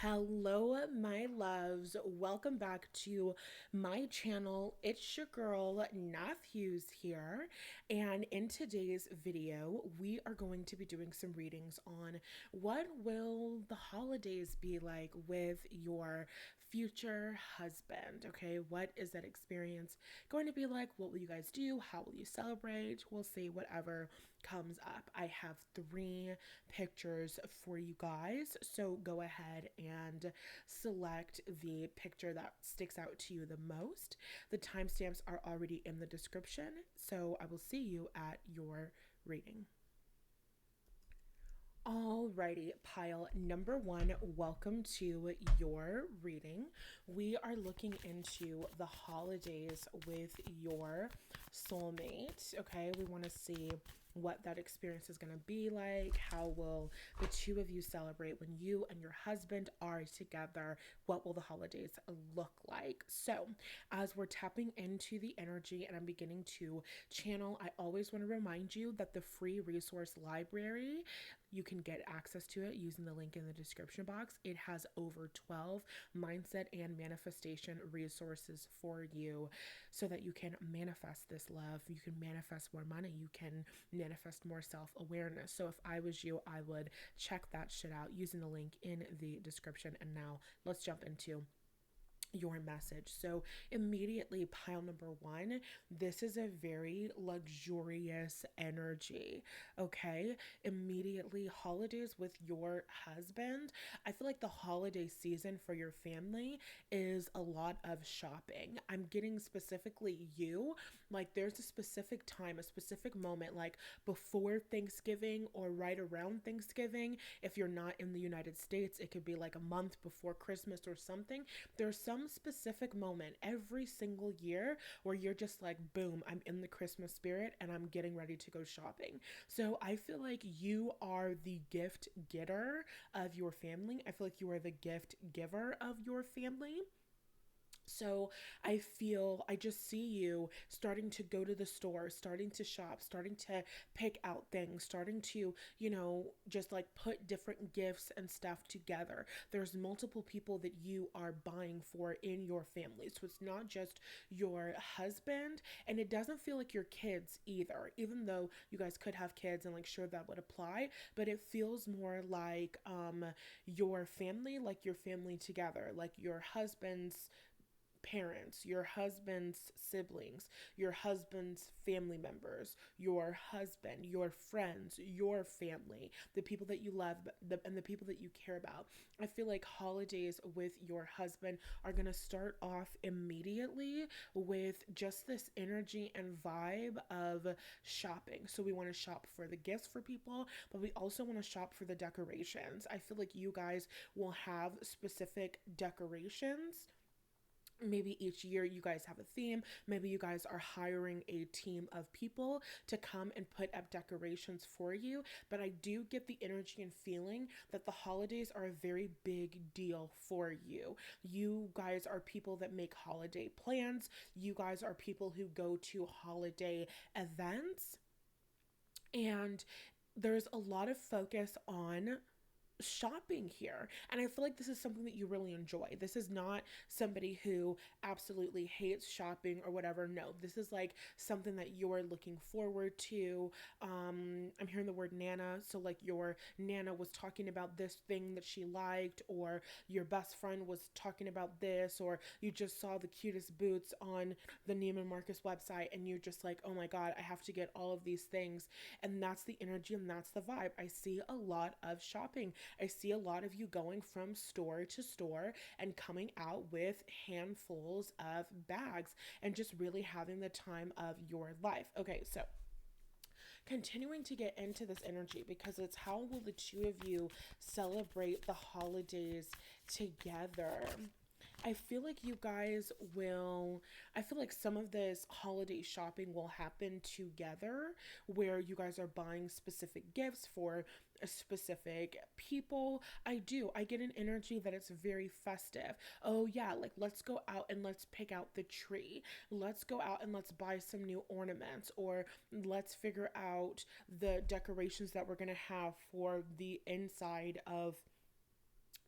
Hello, my loves. Welcome back to my channel. It's your girl, Nath Hughes here. And in today's video, we are going to be doing some readings on what will the holidays be like with your future husband, okay? What is that experience going to be like? What will you guys do? How will you celebrate? We'll see whatever comes up. I have three pictures for you guys. So go ahead and select the picture that sticks out to you the most. The timestamps are already in the description. So I will see you at your reading. Alrighty, pile number one, welcome to your reading. We are looking into the holidays with your soulmate. Okay, we want to see what that experience is going to be like. How will the two of you celebrate when you and your husband are together? What will the holidays look like? So, as we're tapping into the energy and I'm beginning to channel, I always want to remind you that the free resource library, you can get access to it using the link in the description box. It has over 12 mindset and manifestation resources for you so that you can manifest this love. You can manifest more money. You can manifest more self-awareness. So if I was you, I would check that shit out using the link in the description. And now let's jump into your message. So immediately, pile number one, this is a very luxurious energy. Okay, immediately, holidays with your husband. I feel like the holiday season for your family is a lot of shopping. I'm getting specifically you, like there's a specific time, a specific moment, like before Thanksgiving or right around Thanksgiving. If you're not in the United States, it could be like a month before Christmas or something. There's some specific moment every single year where you're just like, boom, I'm in the Christmas spirit and I'm getting ready to go shopping. So I feel like you are the gift getter of your family. I feel like you are the gift giver of your family. So I just see you starting to go to the store, starting to shop, starting to pick out things, starting to, just like put different gifts and stuff together. There's multiple people that you are buying for in your family. So it's not just your husband, and it doesn't feel like your kids either, even though you guys could have kids and like sure that would apply, but it feels more like your family, like your family together, like your husband's parents, your husband's siblings, your husband's family members, your husband, your friends, your family, the people that you love, and the people that you care about. I feel like holidays with your husband are going to start off immediately with just this energy and vibe of shopping. So we want to shop for the gifts for people, but we also want to shop for the decorations. I feel like you guys will have specific decorations. Maybe each year you guys have a theme. Maybe you guys are hiring a team of people to come and put up decorations for you. But I do get the energy and feeling that the holidays are a very big deal for you. You guys are people that make holiday plans. You guys are people who go to holiday events. And there's a lot of focus on shopping here. And I feel like this is something that you really enjoy. This is not somebody who absolutely hates shopping or whatever. No, this is like something that you're looking forward to. I'm hearing the word Nana. So like your Nana was talking about this thing that she liked, or your best friend was talking about this, or you just saw the cutest boots on the Neiman Marcus website and you're just like, oh my God, I have to get all of these things. And that's the energy and that's the vibe. I see a lot of shopping. I see a lot of you going from store to store and coming out with handfuls of bags and just really having the time of your life. Okay, so continuing to get into this energy because it's how will the two of you celebrate the holidays together. I feel like you guys will, I feel like some of this holiday shopping will happen together where you guys are buying specific gifts for a specific people. I get an energy that it's very festive. Oh yeah, like let's go out and let's pick out the tree. Let's go out and let's buy some new ornaments, or let's figure out the decorations that we're going to have for the inside of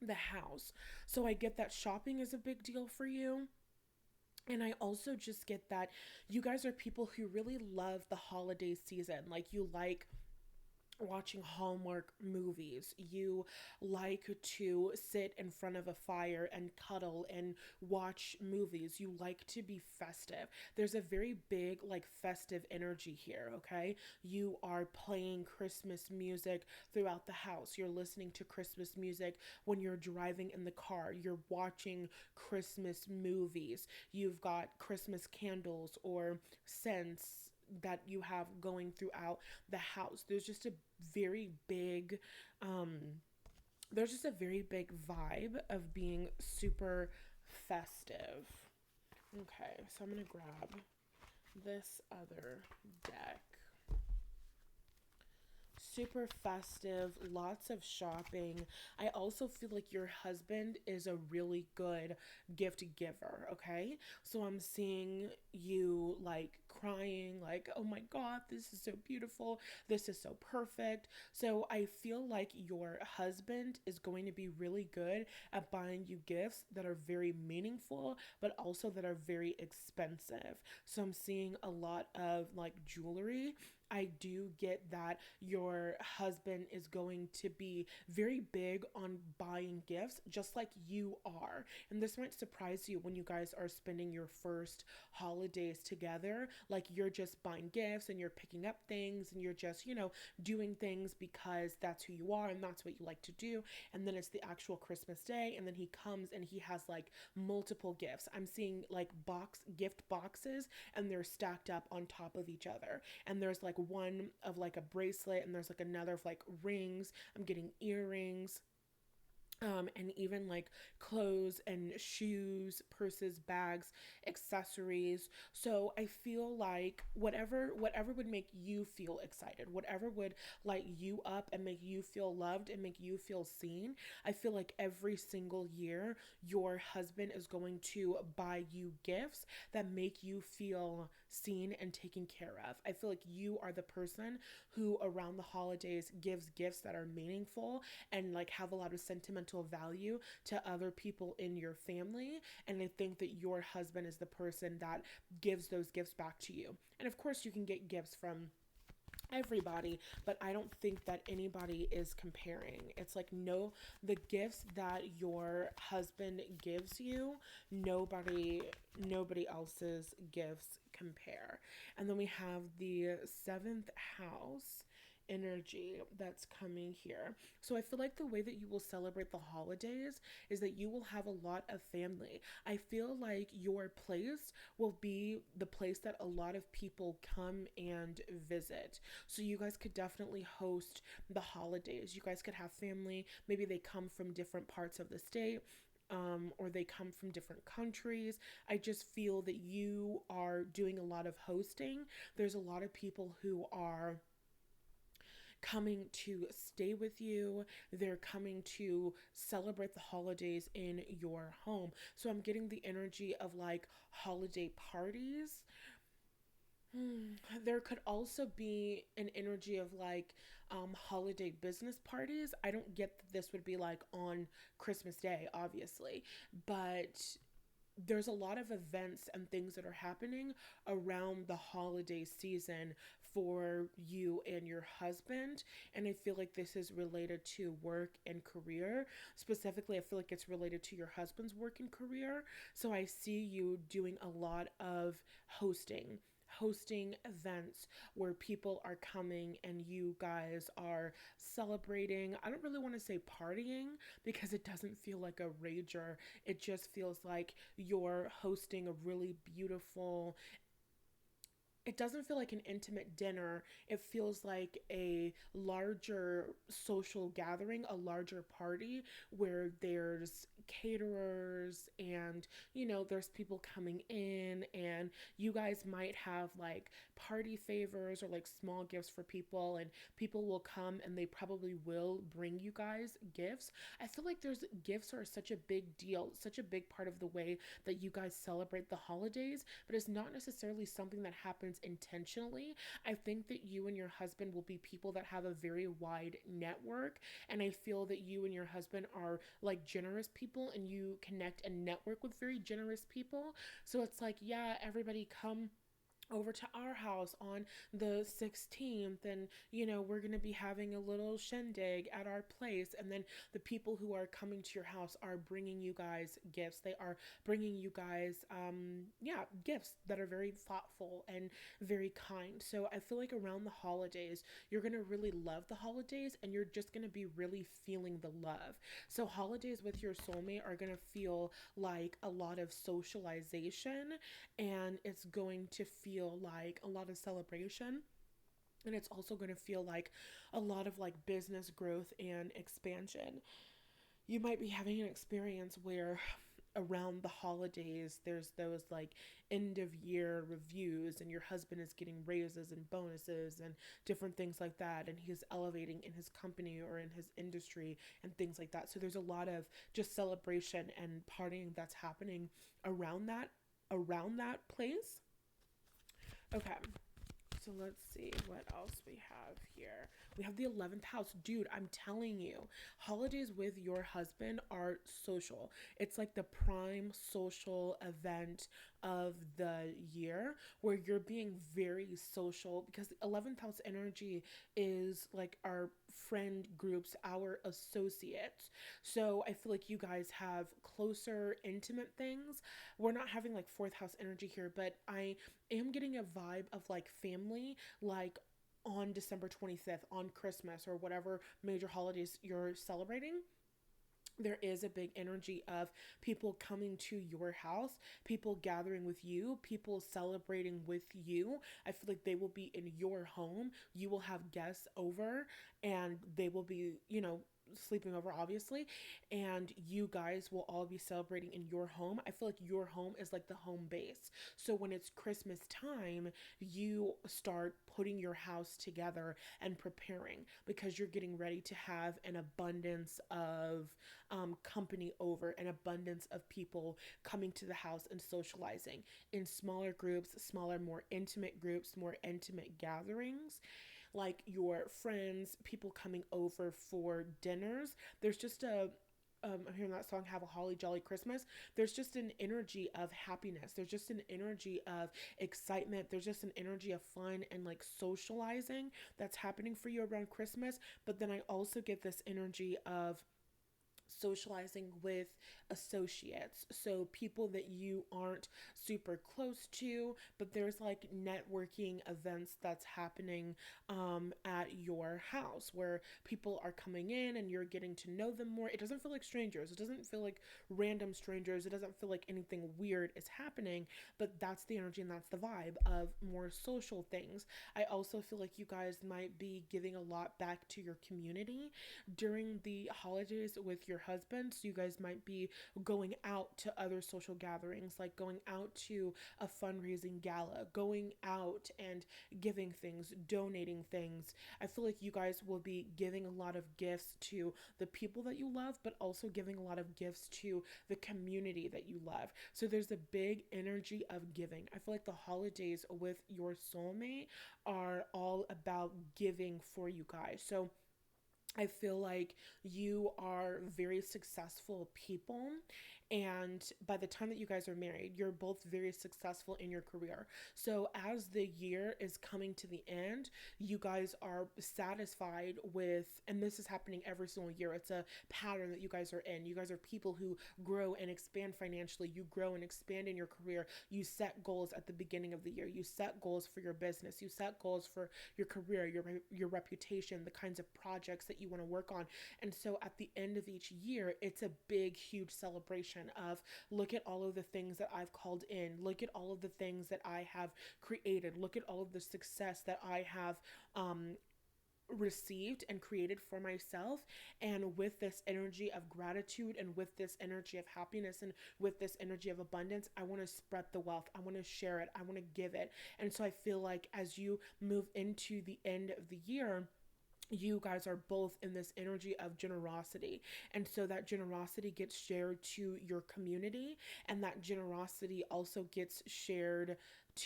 the house. So I get that shopping is a big deal for you. And I also just get that you guys are people who really love the holiday season. Like, you like watching Hallmark movies. You like to sit in front of a fire and cuddle and watch movies. You like to be festive. There's a very big, like, festive energy here, okay? You are playing Christmas music throughout the house. You're listening to Christmas music when you're driving in the car. You're watching Christmas movies. You've got Christmas candles or scents that you have going throughout the house. Very big um there's just a very big vibe of being super festive. Okay, so I'm gonna grab this other deck. Super festive, lots of shopping. I also feel like your husband is a really good gift giver, okay? So I'm seeing you like crying, like, oh my God, this is so beautiful. This is so perfect. So I feel like your husband is going to be really good at buying you gifts that are very meaningful, but also that are very expensive. So I'm seeing a lot of like jewelry. I do get that your husband is going to be very big on buying gifts, just like you are. And this might surprise you when you guys are spending your first holidays together. Like, you're just buying gifts and you're picking up things and you're just, doing things because that's who you are and that's what you like to do. And then it's the actual Christmas day, and then he comes and he has like multiple gifts. I'm seeing like gift boxes, and they're stacked up on top of each other, and there's like one of like a bracelet, and there's like another of like rings. I'm getting earrings, and even like clothes and shoes, purses, bags, accessories. So I feel like whatever would make you feel excited, whatever would light you up and make you feel loved and make you feel seen. I feel like every single year your husband is going to buy you gifts that make you feel seen and taken care of. I feel like you are the person who around the holidays gives gifts that are meaningful and like have a lot of sentimental value to other people in your family. And I think that your husband is the person that gives those gifts back to you. And of course, you can get gifts from everybody, but I don't think that anybody is comparing. It's like, no, the gifts that your husband gives you, nobody else's gifts compare. And then we have the seventh house energy that's coming here. So I feel like the way that you will celebrate the holidays is that you will have a lot of family. I feel like your place will be the place that a lot of people come and visit. So you guys could definitely host the holidays. You guys could have family. Maybe they come from different parts of the state. Or they come from different countries. I just feel that you are doing a lot of hosting. There's a lot of people who are coming to stay with you. They're coming to celebrate the holidays in your home. So I'm getting the energy of like holiday parties. There could also be an energy of like holiday business parties. I don't get that this would be like on Christmas Day, obviously, but there's a lot of events and things that are happening around the holiday season for you and your husband. And I feel like this is related to work and career. Specifically, I feel like it's related to your husband's work and career. So I see you doing a lot of hosting events where people are coming and you guys are celebrating. I don't really want to say partying because it doesn't feel like a rager. It just feels like you're hosting a really beautiful, it doesn't feel like an intimate dinner. It feels like a larger social gathering, a larger party where there's caterers and, there's people coming in, and you guys might have like party favors or like small gifts for people, and people will come and they probably will bring you guys gifts. I feel like there's gifts are such a big deal, such a big part of the way that you guys celebrate the holidays, but it's not necessarily something that happens happens intentionally. I think that you and your husband will be people that have a very wide network. And I feel that you and your husband are like generous people and you connect and network with very generous people. So it's like, yeah, everybody come over to our house on the 16th, and we're going to be having a little shindig at our place, and then the people who are coming to your house are bringing you guys gifts. They are bringing you guys yeah, gifts that are very thoughtful and very kind. So I feel like around the holidays you're going to really love the holidays, and you're just going to be really feeling the love. So holidays with your soulmate are going to feel like a lot of socialization, and it's going to feel like a lot of celebration, and it's also going to feel like a lot of like business growth and expansion. You might be having an experience where around the holidays there's those like end of year reviews, and your husband is getting raises and bonuses and different things like that, and he's elevating in his company or in his industry and things like that. So there's a lot of just celebration and partying that's happening around that place. Okay, so let's see what else we have here. We have the 11th house. Dude, I'm telling you, holidays with your husband are social. It's like the prime social event of the year where you're being very social, because the 11th house energy is like our friend groups, our associates. So I feel like you guys have closer, intimate things. We're not having like fourth house energy here, but I am getting a vibe of like family, like on December 25th, on Christmas, or whatever major holidays you're celebrating. There is a big energy of people coming to your house, people gathering with you, people celebrating with you. I feel like they will be in your home. You will have guests over, and they will be, sleeping over, obviously, and you guys will all be celebrating in your home. I feel like your home is like the home base. So when it's Christmas time, you start putting your house together and preparing, because you're getting ready to have an abundance of company over, an abundance of people coming to the house and socializing in smaller groups, smaller, more intimate groups, more intimate gatherings, like your friends, people coming over for dinners. There's just I'm hearing that song, Have a Holly Jolly Christmas. There's just an energy of happiness. There's just an energy of excitement. There's just an energy of fun and like socializing that's happening for you around Christmas. But then I also get this energy of socializing with associates. So people that you aren't super close to, but there's like networking events that's happening at your house where people are coming in and you're getting to know them more. It doesn't feel like strangers. It doesn't feel like random strangers. It doesn't feel like anything weird is happening, but that's the energy and that's the vibe of more social things. I also feel like you guys might be giving a lot back to your community during the holidays with your husband. So you guys might be going out to other social gatherings, like going out to a fundraising gala, going out and giving things, donating things. I feel like you guys will be giving a lot of gifts to the people that you love, but also giving a lot of gifts to the community that you love. So there's a big energy of giving. I feel like the holidays with your soulmate are all about giving for you guys. So I feel like you are very successful people, and by the time that you guys are married, you're both very successful in your career. So as the year is coming to the end, you guys are satisfied with, and this is happening every single year, it's a pattern that you guys are in. You guys are people who grow and expand financially. You grow and expand in your career. You set goals at the beginning of the year. You set goals for your business. You set goals for your career, your reputation, the kinds of projects that you want to work on. And so at the end of each year, it's a big, huge celebration of, look at all of the things that I've called in. Look at all of the things that I have created. Look at all of the success that I have received and created for myself. And with this energy of gratitude, and with this energy of happiness, and with this energy of abundance, I want to spread the wealth. I want to share it. I want to give it. And so I feel like as you move into the end of the year, you guys are both in this energy of generosity. And so that generosity gets shared to your community, and that generosity also gets shared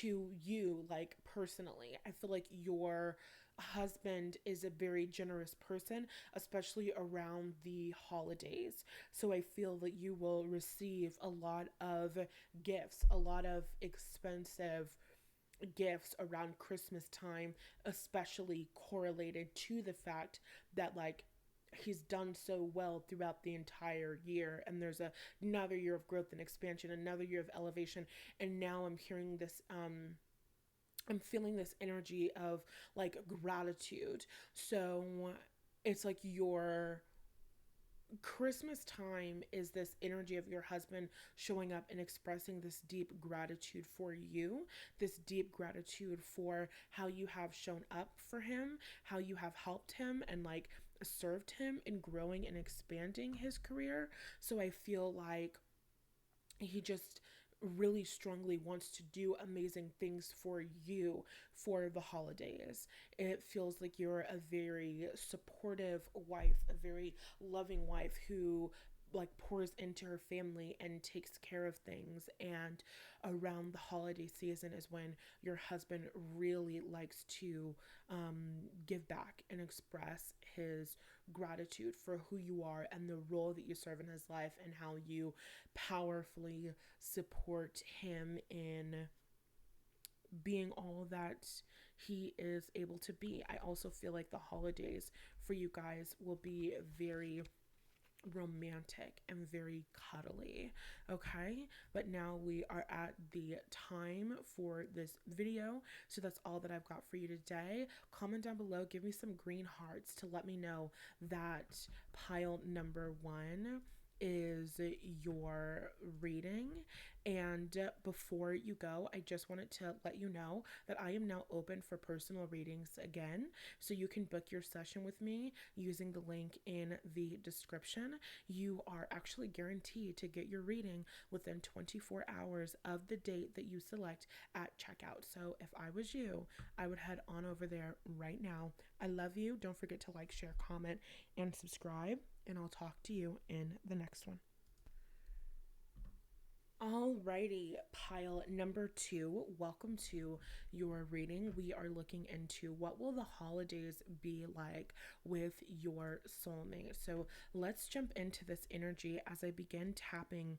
to you, like personally. I feel like your husband is a very generous person, especially around the holidays. So I feel that you will receive a lot of gifts, a lot of expensive gifts around Christmas time, especially correlated to the fact that, like, he's done so well throughout the entire year, and there's another year of growth and expansion, another year of elevation. And now I'm hearing this I'm feeling this energy of like gratitude. So it's like your Christmas time is this energy of your husband showing up and expressing this deep gratitude for you, this deep gratitude for how you have shown up for him, how you have helped him and like served him in growing and expanding his career. So I feel like he just really strongly wants to do amazing things for you for the holidays. It feels like you're a very supportive wife, a very loving wife who like pours into her family and takes care of things. And around the holiday season is when your husband really likes to give back and express his gratitude for who you are and the role that you serve in his life, and how you powerfully support him in being all that he is able to be. I also feel like the holidays for you guys will be very romantic and very cuddly. Okay, but now we are at the time for this video, so that's all that I've got for you today. Comment down below, give me some green hearts to let me know that pile number 1 is your reading. And before you go, I just wanted to let you know that I am now open for personal readings again. So you can book your session with me using the link in the description. You are actually guaranteed to get your reading within 24 hours of the date that you select at checkout. So if I was you, I would head on over there right now. I love you. Don't forget to like, share, comment, and subscribe. And I'll talk to you in the next one. Alrighty, pile number 2, welcome to your reading. We are looking into what will the holidays be like with your soulmate. So let's jump into this energy as I begin tapping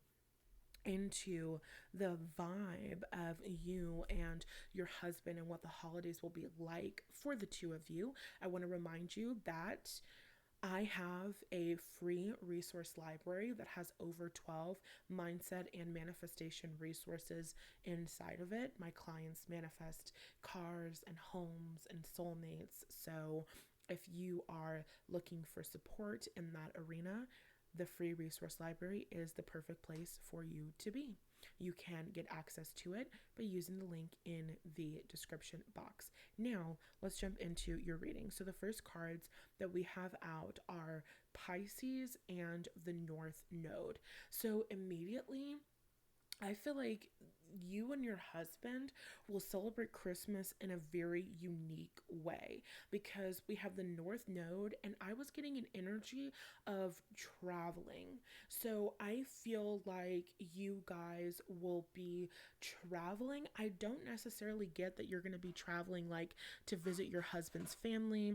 into the vibe of you and your husband and what the holidays will be like for the two of you. I want to remind you that I have a free resource library that has over 12 mindset and manifestation resources inside of it. My clients manifest cars and homes and soulmates. So if you are looking for support in that arena, the free resource library is the perfect place for you to be. You can get access to it by using the link in the description box. Now, let's jump into your reading. So the first cards that we have out are Pisces and the North Node. So immediately, I feel like you and your husband will celebrate Christmas in a very unique way, because we have the North Node, and I was getting an energy of traveling. So I feel like you guys will be traveling. I don't necessarily get that you're going to be traveling like to visit your husband's family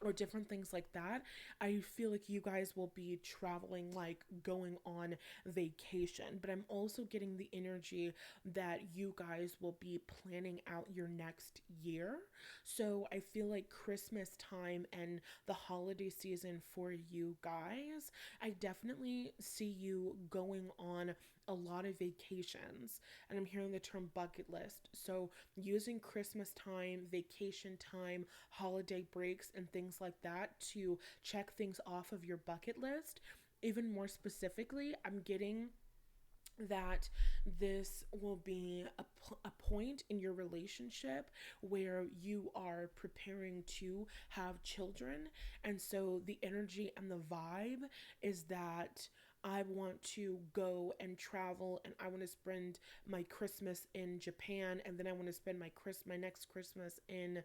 or different things like that. I feel like you guys will be traveling, like going on vacation, but I'm also getting the energy that you guys will be planning out your next year. So I feel like Christmas time and the holiday season for you guys, I definitely see you going on a lot of vacations, and I'm hearing the term bucket list. So using Christmas time, vacation time, holiday breaks, and things like that to check things off of your bucket list. Even more specifically, I'm getting that this will be a point in your relationship where you are preparing to have children. And so the energy and the vibe is that I want to go and travel, and I want to spend my Christmas in Japan, and then I want to spend my next Christmas in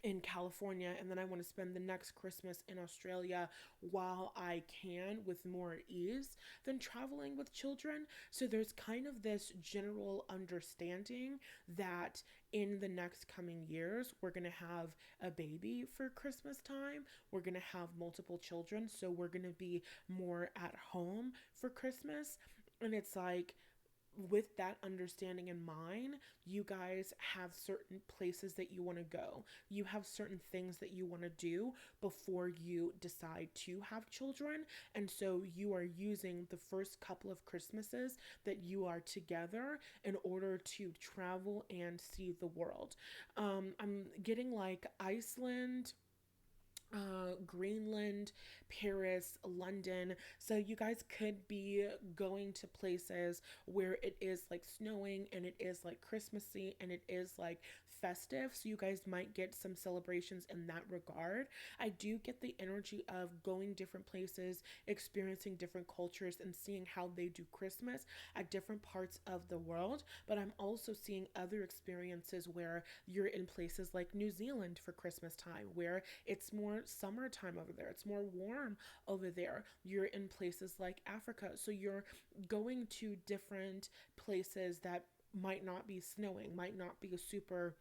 in California, and then I want to spend the next Christmas in Australia while I can with more ease than traveling with children. So there's kind of this general understanding that in the next coming years, we're going to have a baby for Christmas time. We're going to have multiple children. So we're going to be more at home for Christmas. And it's like, with that understanding in mind, you guys have certain places that you want to go. You have certain things that you want to do before you decide to have children. And so you are using the first couple of Christmases that you are together in order to travel and see the world. I'm getting like Iceland, Greenland, Paris, London. So you guys could be going to places where it is like snowing and it is like Christmassy and it is like festive. So you guys might get some celebrations in that regard. I do get the energy of going different places, experiencing different cultures, and seeing how they do Christmas at different parts of the world. But I'm also seeing other experiences where you're in places like New Zealand for Christmas time, where it's more summertime over there, it's more warm over there. You're in places like Africa. So you're going to different places that might not be snowing, might not be super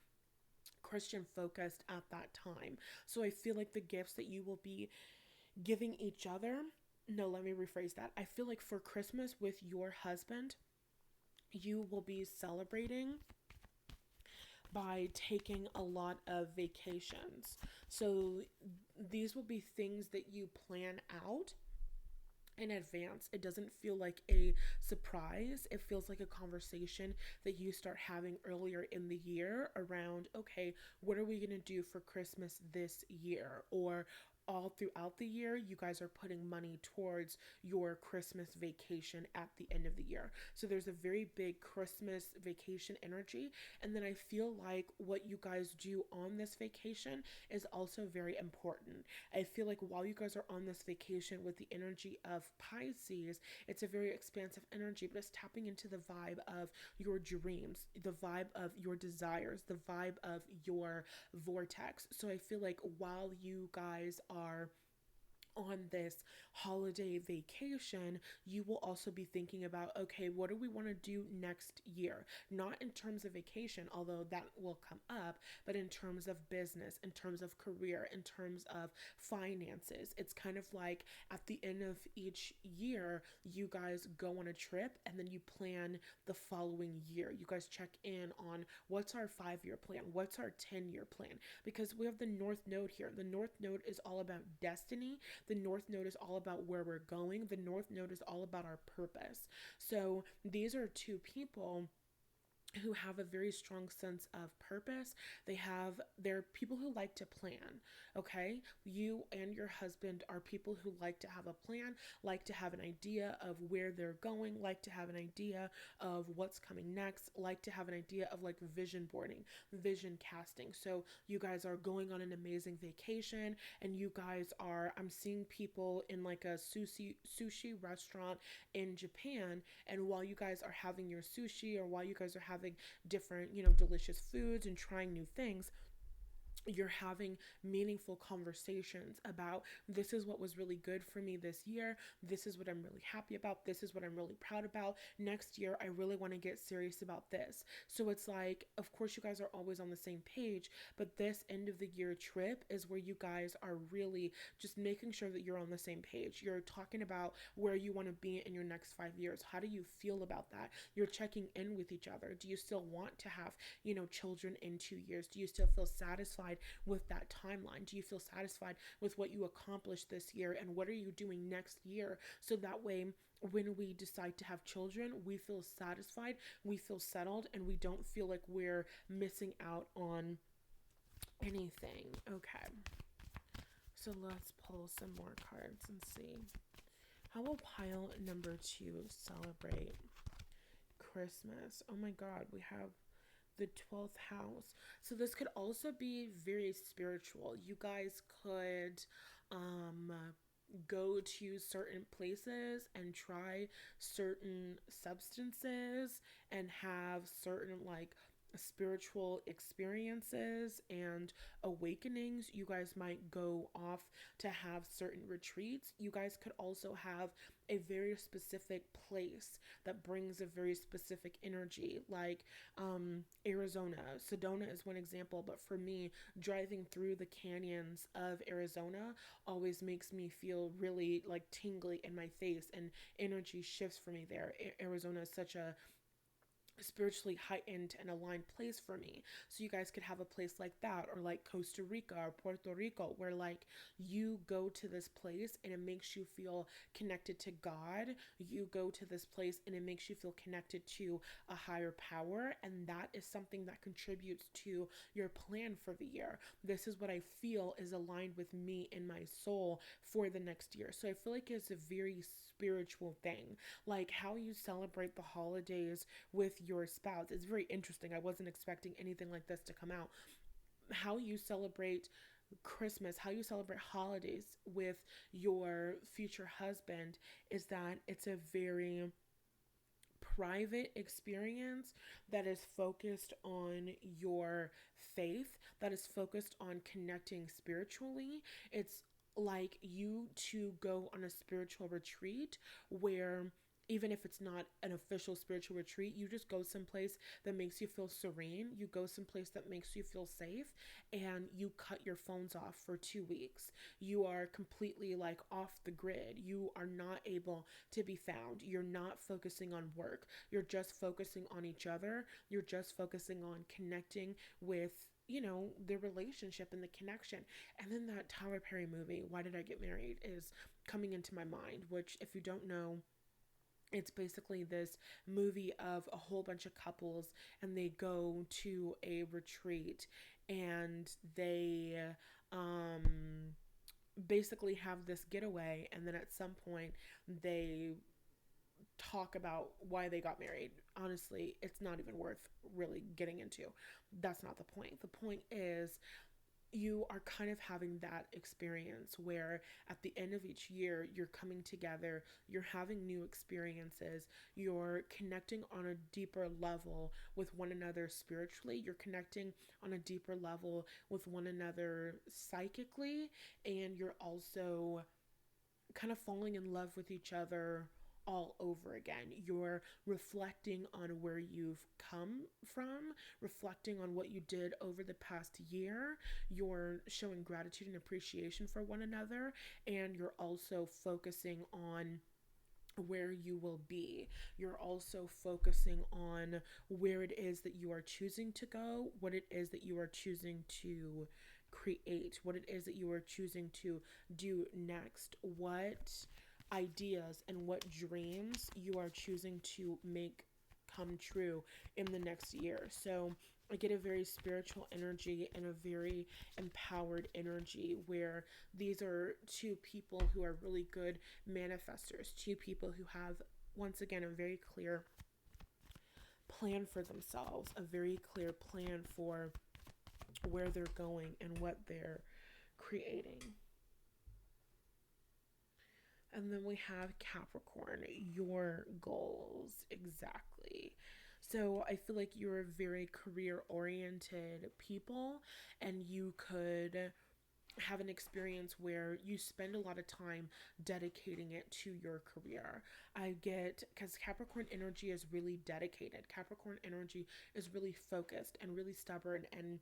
Christian focused at that time. So I feel like the gifts that you will be giving each other, no, let me rephrase that. I feel like for Christmas with your husband, you will be celebrating by taking a lot of vacations. So these will be things that you plan out in advance. It doesn't feel like a surprise. It feels like a conversation that you start having earlier in the year around, okay, what are we going to do for Christmas this year? Or all throughout the year, you guys are putting money towards your Christmas vacation at the end of the year. So there's a very big Christmas vacation energy. And then I feel like what you guys do on this vacation is also very important. I feel like while you guys are on this vacation with the energy of Pisces, it's a very expansive energy, but it's tapping into the vibe of your dreams, the vibe of your desires, the vibe of your vortex. So I feel like while you guys are on this holiday vacation, you will also be thinking about, okay, what do we want to do next year? Not in terms of vacation, although that will come up, but in terms of business, in terms of career, in terms of finances. It's kind of like at the end of each year, you guys go on a trip and then you plan the following year. You guys check in on what's our 5 year plan, what's our 10 year plan, because we have the North Node here. The North Node is all about destiny. The North Node is all about where we're going. The North Node is all about our purpose. So these are two people who have a very strong sense of purpose. They're people who like to plan. Okay, you and your husband are people who like to have a plan, like to have an idea of where they're going, like to have an idea of what's coming next, like to have an idea of like vision boarding, vision casting. So you guys are going on an amazing vacation, and you guys are, I'm seeing people in like a sushi restaurant in Japan, and while you guys are having your sushi, or while you guys are having different, delicious foods and trying new things, you're having meaningful conversations about, this is what was really good for me this year. This is what I'm really happy about. This is what I'm really proud about. Next year, I really want to get serious about this. So it's like, of course, you guys are always on the same page, but this end of the year trip is where you guys are really just making sure that you're on the same page. You're talking about where you want to be in your next 5 years. How do you feel about that? You're checking in with each other. Do you still want to have, children in 2 years? Do you still feel satisfied with that timeline? Do you feel satisfied with what you accomplished this year, and what are you doing next year? So that way, when we decide to have children, we feel satisfied, we feel settled, and we don't feel like we're missing out on anything. Okay, so let's pull some more cards and see. How will pile number 2 celebrate Christmas? Oh my God, we have the 12th house. So this could also be very spiritual. You guys could go to certain places and try certain substances and have certain like spiritual experiences and awakenings. You guys might go off to have certain retreats. You guys could also have a very specific place that brings a very specific energy, like Arizona. Sedona is one example, but for me, driving through the canyons of Arizona always makes me feel really like tingly in my face, and energy shifts for me there. Arizona is such a spiritually heightened and aligned place for me. So you guys could have a place like that, or like Costa Rica or Puerto Rico, where like you go to this place and it makes you feel connected to God. You go to this place and it makes you feel connected to a higher power, and that is something that contributes to your plan for the year. This is what I feel is aligned with me and my soul for the next year. So I feel like it's a very spiritual thing, like how you celebrate the holidays with your spouse. It's very interesting. I wasn't expecting anything like this to come out. How you celebrate Christmas, how you celebrate holidays with your future husband is that it's a very private experience that is focused on your faith, that is focused on connecting spiritually. It's like you to go on a spiritual retreat where even if it's not an official spiritual retreat, you just go someplace that makes you feel serene. You go someplace that makes you feel safe, and you cut your phones off for 2 weeks. You are completely like off the grid. You are not able to be found. You're not focusing on work. You're just focusing on each other. You're just focusing on connecting with, the relationship and the connection. And then that Tyler Perry movie, Why Did I Get Married, is coming into my mind, which, if you don't know, it's basically this movie of a whole bunch of couples, and they go to a retreat, and they basically have this getaway, and then at some point they talk about why they got married. Honestly, it's not even worth really getting into. That's not the point. The point is you are kind of having that experience where at the end of each year, you're coming together, you're having new experiences, you're connecting on a deeper level with one another spiritually, you're connecting on a deeper level with one another psychically, and you're also kind of falling in love with each other all over again. You're reflecting on where you've come from, reflecting on what you did over the past year. You're showing gratitude and appreciation for one another, and you're also focusing on where you will be. You're also focusing on where it is that you are choosing to go, what it is that you are choosing to create, what it is that you are choosing to do next, what ideas and what dreams you are choosing to make come true in the next year. So I get a very spiritual energy and a very empowered energy where these are two people who are really good manifestors, two people who have, once again, a very clear plan for themselves, a very clear plan for where they're going and what they're creating. And then we have Capricorn, your goals, exactly. So I feel like you're a very career oriented people, and you could have an experience where you spend a lot of time dedicating it to your career. I get, because Capricorn energy is really dedicated. Capricorn energy is really focused and really stubborn and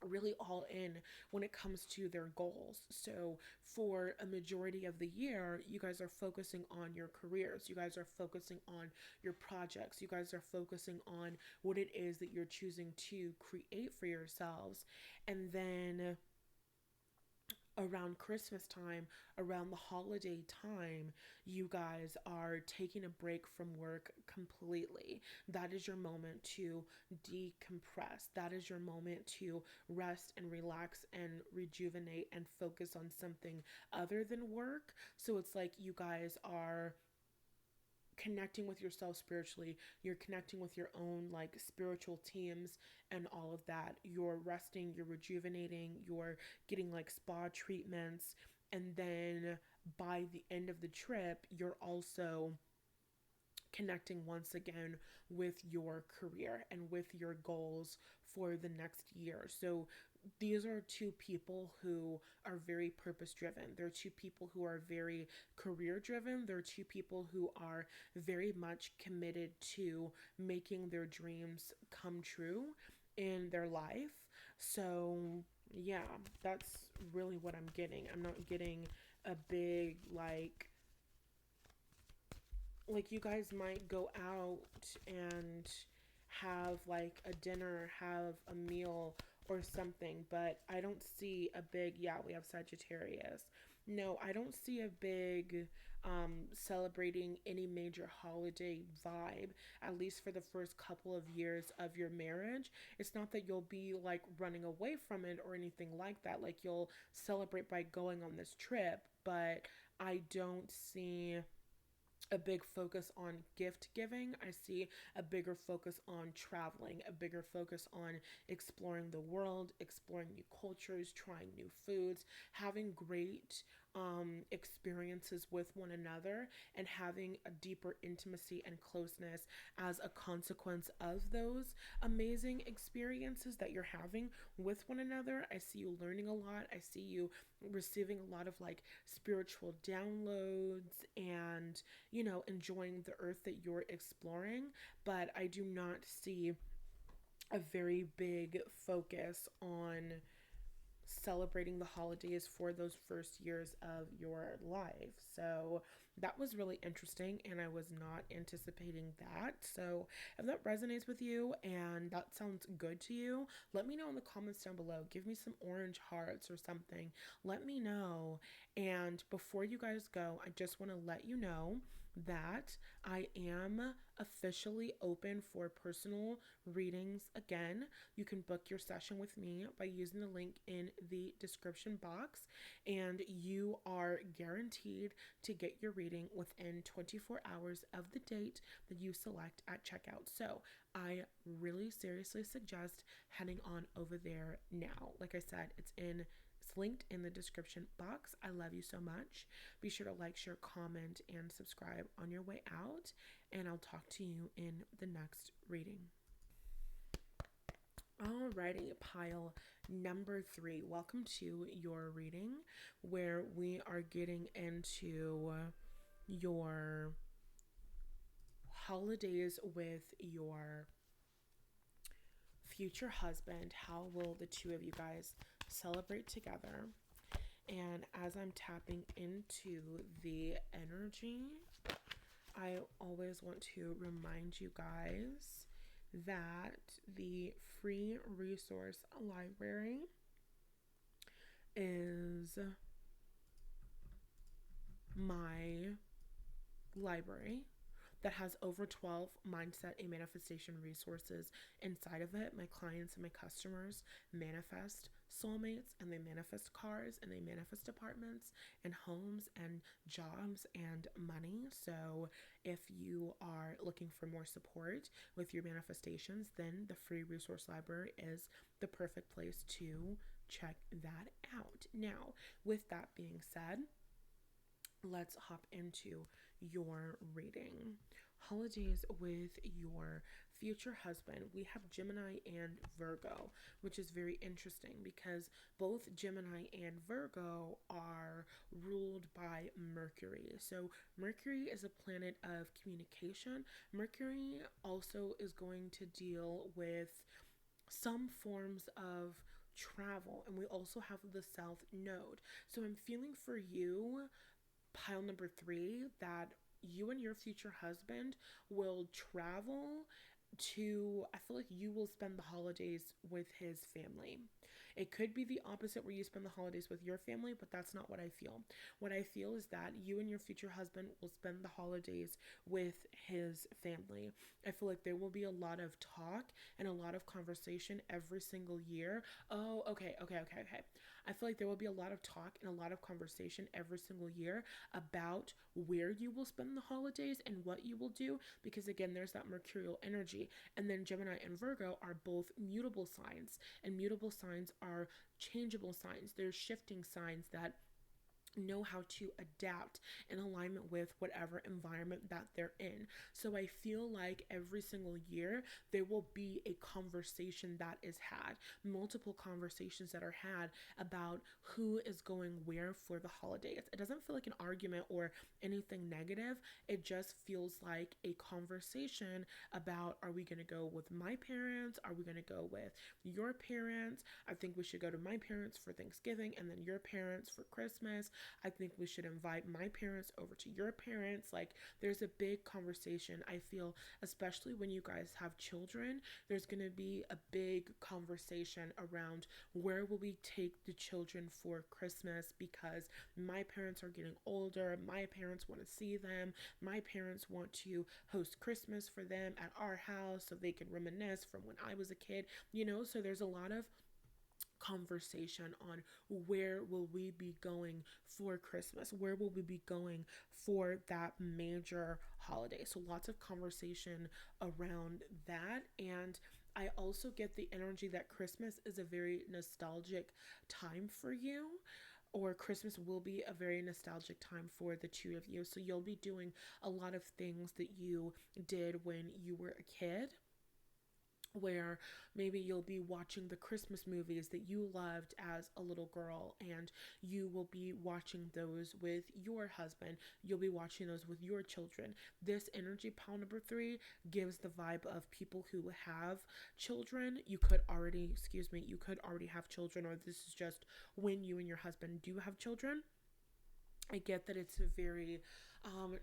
really all in when it comes to their goals. So for a majority of the year, you guys are focusing on your careers. You guys are focusing on your projects. You guys are focusing on what it is that you're choosing to create for yourselves. And then around Christmas time, around the holiday time, you guys are taking a break from work completely. That is your moment to decompress. That is your moment to rest and relax and rejuvenate and focus on something other than work. So it's like you guys are connecting with yourself spiritually, you're connecting with your own like spiritual teams and all of that. You're resting, you're rejuvenating, you're getting like spa treatments, and then by the end of the trip, you're also connecting once again with your career and with your goals for the next year. So these are two people who are very purpose driven. They're two people who are very career driven. They're two people who are very much committed to making their dreams come true in their life. So, yeah, that's really what I'm getting. I'm not getting a big like you guys might go out and have like a dinner, have a meal or something, but I don't see a big, yeah, we have Sagittarius. No, I don't see a big celebrating any major holiday vibe, at least for the first couple of years of your marriage. It's not that you'll be like running away from it or anything like that. Like you'll celebrate by going on this trip, but I don't see a big focus on gift giving. I see a bigger focus on traveling, a bigger focus on exploring the world, exploring new cultures, trying new foods, having great experiences with one another, and having a deeper intimacy and closeness as a consequence of those amazing experiences that you're having with one another. I see you learning a lot. I see you receiving a lot of like spiritual downloads and enjoying the earth that you're exploring, but I do not see a very big focus on celebrating the holidays for those first years of your life. So that was really interesting, and I was not anticipating that. So if that resonates with you and that sounds good to you, let me know in the comments down below. Give me some orange hearts or something. Let me know. And before you guys go, I just want to let you know that I am officially open for personal readings again. You can book your session with me by using the link in the description box, and you are guaranteed to get your reading within 24 hours of the date that you select at checkout. So I really seriously suggest heading on over there now. Like I said, it's linked in the description box. I love you so much. Be sure to like, share, comment, and subscribe on your way out, and I'll talk to you in the next reading. Alrighty, pile number 3. Welcome to your reading where we are getting into your holidays with your future husband. How will the two of you guys celebrate together? And as I'm tapping into the energy, I always want to remind you guys that the free resource library is my library that has over 12 mindset and manifestation resources inside of it. My clients and my customers manifest soulmates, and they manifest cars, and they manifest apartments and homes and jobs and money. So if you are looking for more support with your manifestations, then the free resource library is the perfect place to check that out. Now, with that being said, let's hop into your reading. Holidays with your future husband. We have Gemini and Virgo, which is very interesting because both Gemini and Virgo are ruled by Mercury. So Mercury is a planet of communication. Mercury also is going to deal with some forms of travel, and we also have the South Node. So I'm feeling for you, pile number 3, that you and your future husband will travel to, I feel like you will spend the holidays with his family. It could be the opposite where you spend the holidays with your family, but that's not what I feel. What I feel is that you and your future husband will spend the holidays with his family. I feel like there will be a lot of talk and a lot of conversation every single year. Oh, okay. I feel like there will be a lot of talk and a lot of conversation every single year about where you will spend the holidays and what you will do, because again, there's that mercurial energy. And then Gemini and Virgo are both mutable signs, and mutable signs are changeable signs. They're shifting signs that know how to adapt in alignment with whatever environment that they're in. So I feel like every single year there will be a conversation that is had, multiple conversations that are had about who is going where for the holidays. It doesn't feel like an argument or anything negative. It just feels like a conversation about, are we going to go with my parents? Are we going to go with your parents? I think we should go to my parents for Thanksgiving and then your parents for Christmas. I think we should invite my parents over to your parents. Like, there's a big conversation. I feel, especially when you guys have children, there's going to be a big conversation around where will we take the children for Christmas, because my parents are getting older. My parents want to see them. My parents want to host Christmas for them at our house so they can reminisce from when I was a kid, so there's a lot of conversation on where will we be going for Christmas, where will we be going for that major holiday. So lots of conversation around that. And I also get the energy that Christmas is a very nostalgic time for you, or Christmas will be a very nostalgic time for the two of you. So you'll be doing a lot of things that you did when you were a kid, where maybe you'll be watching the Christmas movies that you loved as a little girl, and you will be watching those with your husband. You'll be watching those with your children. This energy pile number 3 gives the vibe of people who have children. You could already have children, or this is just when you and your husband do have children. I get that it's a very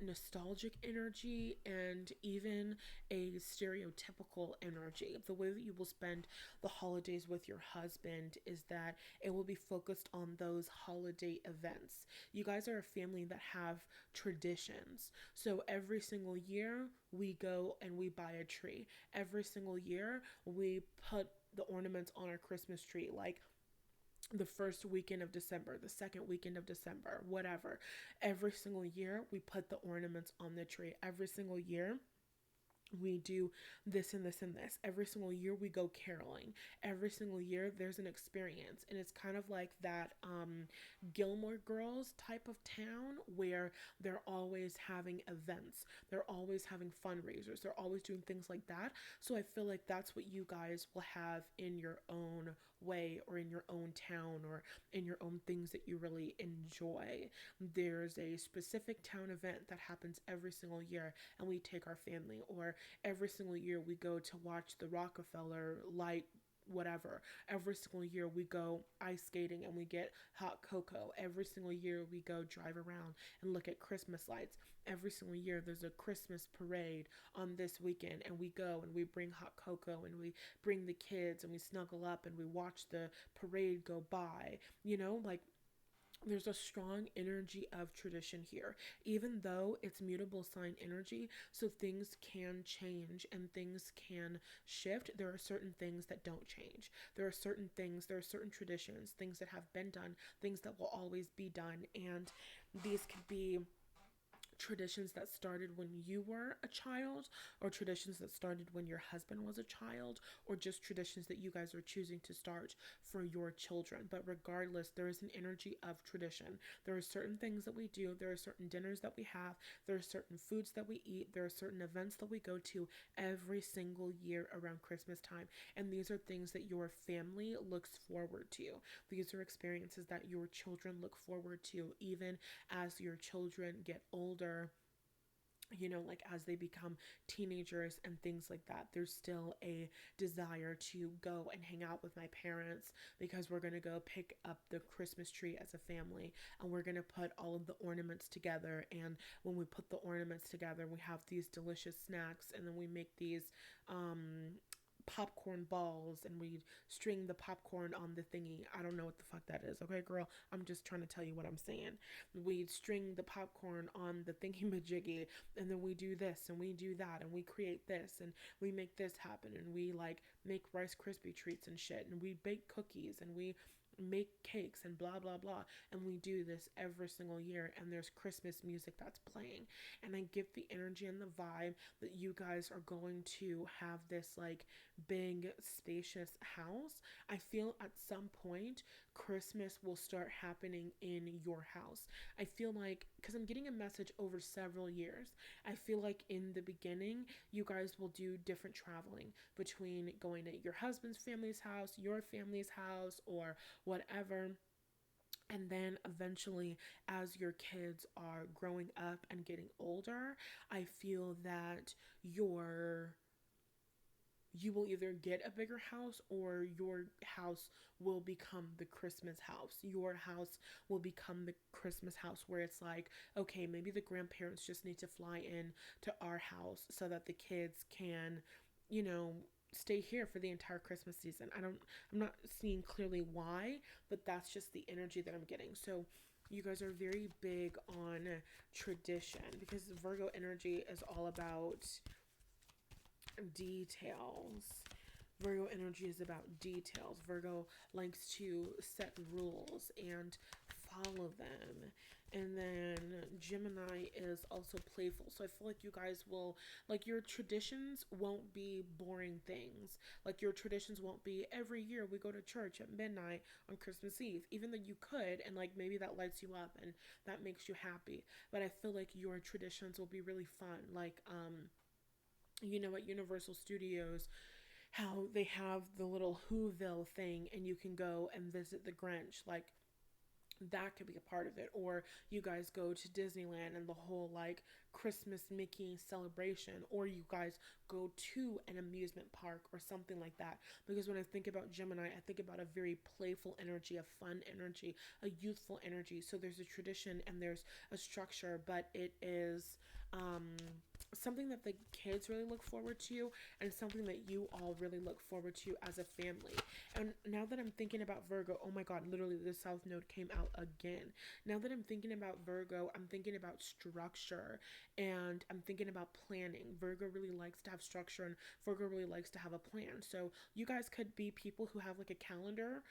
nostalgic energy, and even a stereotypical energy. The way that you will spend the holidays with your husband is that it will be focused on those holiday events. You guys are a family that have traditions. So every single year we go and we buy a tree. Every single year we put the ornaments on our Christmas tree. Like, the first weekend of December, the second weekend of December, whatever. Every single year, we put the ornaments on the tree. Every single year, we do this and this and this. Every single year we go caroling. Every single year there's an experience. And it's kind of like that Gilmore Girls type of town, where they're always having events. They're always having fundraisers. They're always doing things like that. So I feel like that's what you guys will have in your own way, or in your own town, or in your own things that you really enjoy. There's a specific town event that happens every single year, and we take our family. Or every single year we go to watch the Rockefeller light whatever. Every single year we go ice skating and we get hot cocoa. Every single year we go drive around and look at Christmas lights. Every single year there's a Christmas parade on this weekend, and we go and we bring hot cocoa and we bring the kids and we snuggle up and we watch the parade go by. Like, there's a strong energy of tradition here, even though it's mutable sign energy. So things can change and things can shift. There are certain things that don't change. There are certain traditions, things that have been done, things that will always be done. And these could be traditions that started when you were a child, or traditions that started when your husband was a child, or just traditions that you guys are choosing to start for your children. But regardless, there is an energy of tradition. There are certain things that we do, there are certain dinners that we have, there are certain foods that we eat, there are certain events that we go to every single year around Christmas time. And these are things that your family looks forward to. These are experiences that your children look forward to, even as your children get older, like as they become teenagers and things like that. There's still a desire to go and hang out with my parents, because we're going to go pick up the Christmas tree as a family, and we're going to put all of the ornaments together. And when we put the ornaments together, we have these delicious snacks, and then we make these popcorn balls, and we string the popcorn on the thingy. I don't know what the fuck that is. Okay, girl, I'm just trying to tell you what I'm saying. We string the popcorn on the thingy majiggy, and then we do this and we do that, and we create this and we make this happen, and we like make Rice Krispie treats and shit, and we bake cookies, and we make cakes and blah blah blah, and we do this every single year, and there's Christmas music that's playing, and I get the energy and the vibe that you guys are going to have this like big spacious house. I feel at some point Christmas will start happening in your house. I feel like, because I'm getting a message over several years, I feel like in the beginning you guys will do different traveling between going to your husband's family's house, your family's house, or whatever. And then eventually, as your kids are growing up and getting older, I feel that you will either get a bigger house, or your house will become the Christmas house. Your house will become the Christmas house where it's like, okay, maybe the grandparents just need to fly in to our house so that the kids can, you know, stay here for the entire Christmas season. I'm not seeing clearly why, but that's just the energy that I'm getting. So you guys are very big on tradition, because Virgo energy is all about details. Virgo energy is about details. Virgo likes to set rules and follow them. And then Gemini is also playful. So I feel like you guys will, like, your traditions won't be boring things. Like, your traditions won't be every year we go to church at midnight on Christmas Eve, even though you could, and like maybe that lights you up and that makes you happy. But I feel like your traditions will be really fun. Like, at Universal Studios, how they have the little Whoville thing, and you can go and visit the Grinch. Like, that could be a part of it. Or you guys go to Disneyland and the whole like Christmas Mickey celebration, or you guys go to an amusement park or something like that. Because when I think about Gemini, I think about a very playful energy, a fun energy, a youthful energy. So there's a tradition and there's a structure, but it is something that the kids really look forward to, and something that you all really look forward to as a family. And now that I'm thinking about Virgo, oh my God, literally the South Node came out again. Now that I'm thinking about Virgo, I'm thinking about structure, and I'm thinking about planning. Virgo really likes to have structure, and Virgo really likes to have a plan. So you guys could be people who have like a calendar,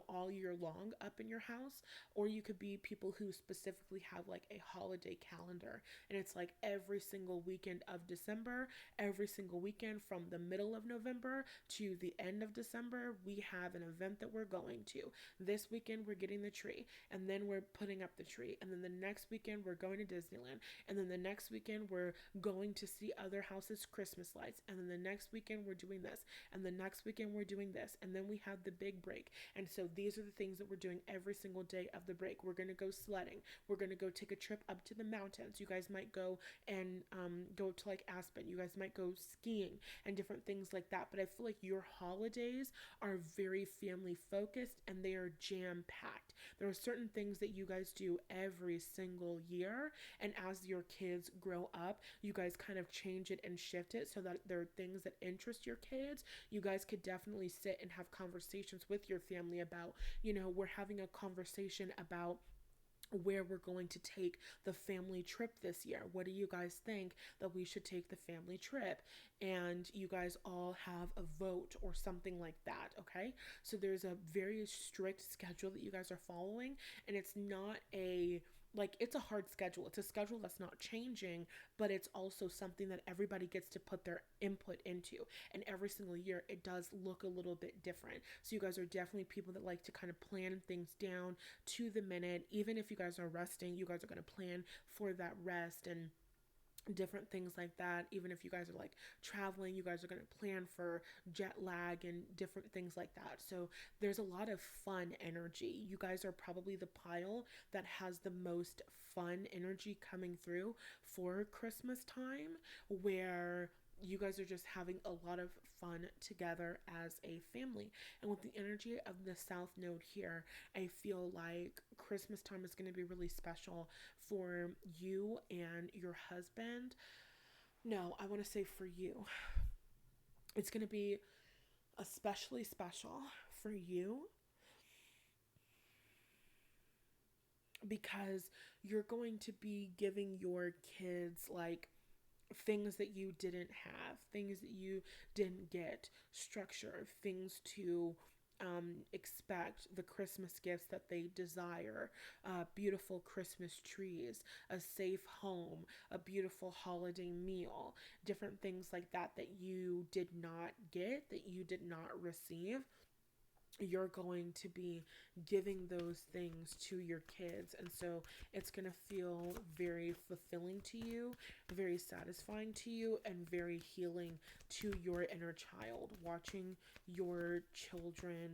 all year long up in your house, or you could be people who specifically have like a holiday calendar, and it's like every single weekend of December, every single weekend from the middle of November to the end of December, we have an event that we're going to. This weekend we're getting the tree, and then we're putting up the tree, and then the next weekend we're going to Disneyland, and then the next weekend we're going to see other houses' Christmas lights, and then the next weekend we're doing this, and the next weekend we're doing this, and then we have the big break. And so these are the things that we're doing every single day of the break. We're going to go sledding. We're going to go take a trip up to the mountains. You guys might go and go to like Aspen. You guys might go skiing and different things like that. But I feel like your holidays are very family focused, and they are jam packed. There are certain things that you guys do every single year, and as your kids grow up, you guys kind of change it and shift it so that there are things that interest your kids. You guys could definitely sit and have conversations with your family about, we're having a conversation about where we're going to take the family trip this year. What do you guys think that we should take the family trip? And you guys all have a vote or something like that, okay? So there's a very strict schedule that you guys are following, and it's not it's a hard schedule. It's a schedule that's not changing, but it's also something that everybody gets to put their input into. And every single year, it does look a little bit different. So you guys are definitely people that like to kind of plan things down to the minute. Even if you guys are resting, you guys are going to plan for that rest and different things like that. Even if you guys are like traveling, you guys are going to plan for jet lag and different things like that. So there's a lot of fun energy. You guys are probably the pile that has the most fun energy coming through for Christmas time, where you guys are just having a lot of fun together as a family. And with the energy of the South Node here, I feel like Christmas time is going to be really special for you and your husband. No, I want to say for you. It's going to be especially special for you because you're going to be giving your kids like things that you didn't have, things that you didn't get, structure, things to expect the Christmas gifts that they desire, beautiful Christmas trees, a safe home, a beautiful holiday meal, different things like that that you did not get, that you did not receive. You're going to be giving those things to your kids. And so it's going to feel very fulfilling to you, very satisfying to you, and very healing to your inner child. Watching your children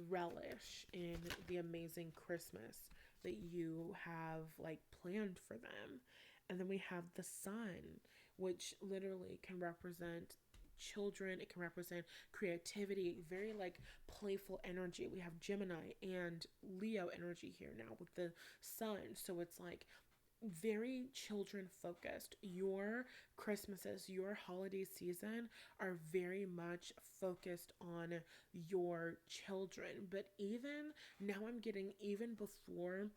relish in the amazing Christmas that you have like planned for them. And then we have the sun, which literally can represent children, it can represent creativity, very like playful energy. We have Gemini and Leo energy here now with the sun. So it's like very children focused. Your Christmases, your holiday season are very much focused on your children. But even now, I'm getting even before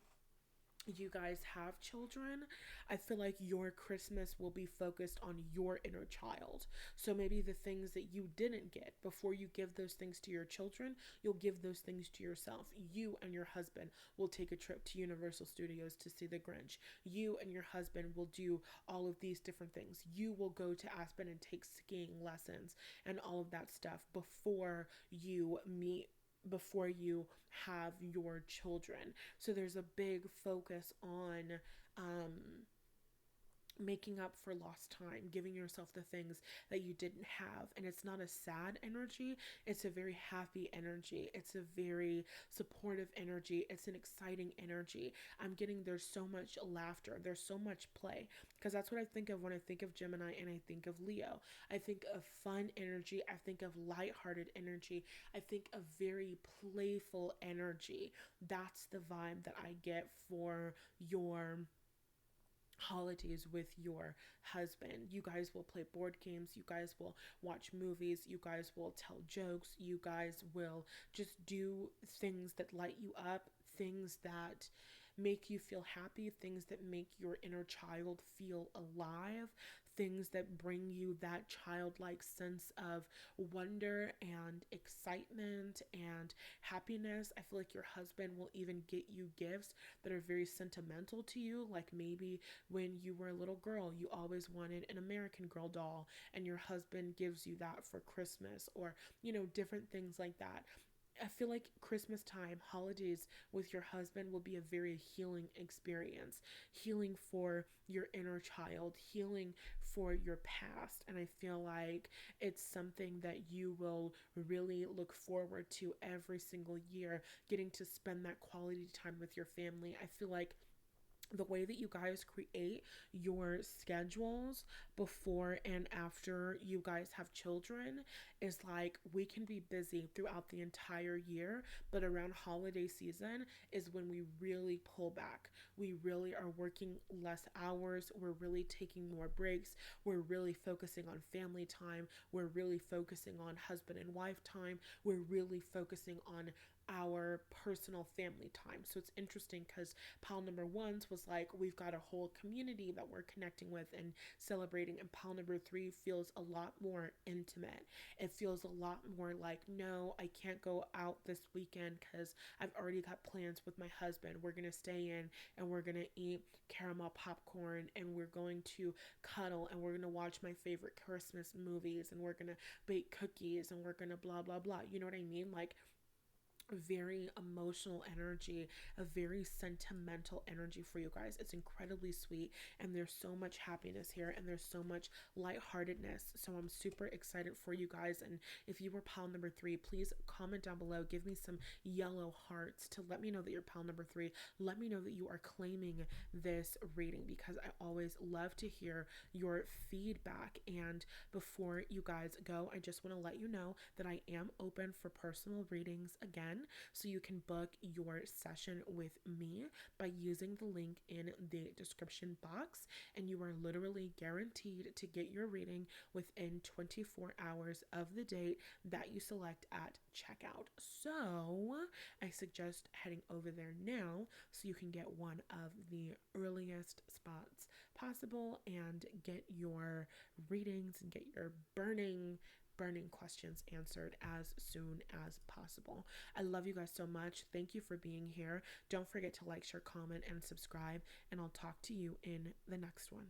you guys have children, I feel like your Christmas will be focused on your inner child. So maybe the things that you didn't get, before you give those things to your children, you'll give those things to yourself. You and your husband will take a trip to Universal Studios to see The Grinch. You and your husband will do all of these different things. You will go to Aspen and take skiing lessons and all of that stuff before you have your children. So there's a big focus on um, making up for lost time, giving yourself the things that you didn't have. And it's not a sad energy, it's a very happy energy. It's a very supportive energy. It's an exciting energy. I'm getting there's so much laughter, there's so much play, because that's what I think of when I think of Gemini and I think of Leo. I think of fun energy, I think of lighthearted energy, I think of very playful energy. That's the vibe that I get for your holidays with your husband. You guys will play board games, you guys will watch movies, you guys will tell jokes, you guys will just do things that light you up, things that make you feel happy, things that make your inner child feel alive, things that bring you that childlike sense of wonder and excitement and happiness. I feel like your husband will even get you gifts that are very sentimental to you, like maybe when you were a little girl, you always wanted an American Girl doll, and your husband gives you that for Christmas, or, different things like that. I feel like Christmas time, holidays with your husband will be a very healing experience. Healing for your inner child, healing for your past. And I feel like it's something that you will really look forward to every single year, getting to spend that quality time with your family. I feel like the way that you guys create your schedules before and after you guys have children is like we can be busy throughout the entire year, but around holiday season is when we really pull back. We really are working less hours, we're really taking more breaks, we're really focusing on family time, we're really focusing on husband and wife time, we're really focusing on our personal family time. So it's interesting because pile number ones was like, we've got a whole community that we're connecting with and celebrating. And pile number three feels a lot more intimate. It feels a lot more like, no, I can't go out this weekend because I've already got plans with my husband. We're going to stay in and we're going to eat caramel popcorn and we're going to cuddle and we're going to watch my favorite Christmas movies and we're going to bake cookies and we're going to blah, blah, blah. You know what I mean? Like, very emotional energy, a very sentimental energy for you guys. It's incredibly sweet, and there's so much happiness here, and there's so much lightheartedness. So I'm super excited for you guys. And if you were pile number three, please comment down below. Give me some yellow hearts to let me know that you're pile number three. Let me know that you are claiming this reading, because I always love to hear your feedback. And before you guys go, I just want to let you know that I am open for personal readings again. So you can book your session with me by using the link in the description box, and you are literally guaranteed to get your reading within 24 hours of the date that you select at checkout. So I suggest heading over there now so you can get one of the earliest spots possible and get your readings and get your burning burning questions answered as soon as possible. I love you guys so much. Thank you for being here. Don't forget to like, share, comment, and subscribe, and I'll talk to you in the next one.